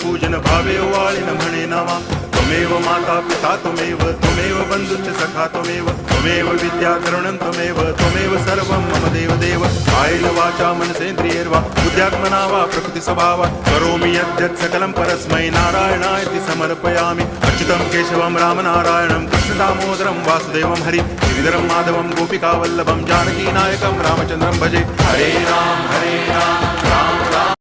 पूजन भावे वाळिन म्हणे नावा त्वमेव माता पिता त्वमेव बंधुश्च सखा त्वमेव विद्या करुणं त्वमेव सर्वं मम देव कायेन वाचा मनसेन्द्रियैर्वा बुद्ध्यात्मना वा प्रकृति स्वभावात् करोमि यद्यत् सकलं परस्मै नारायणायति समर्पयामि अच्युतं केशवं रामनारायणं कृष्णदामोदरं वासुदेवं हरि गिरिधरं माधवं गोपिकावल्लभं जानकीनायकं रामचन्द्रं भजे हरे राम राम राम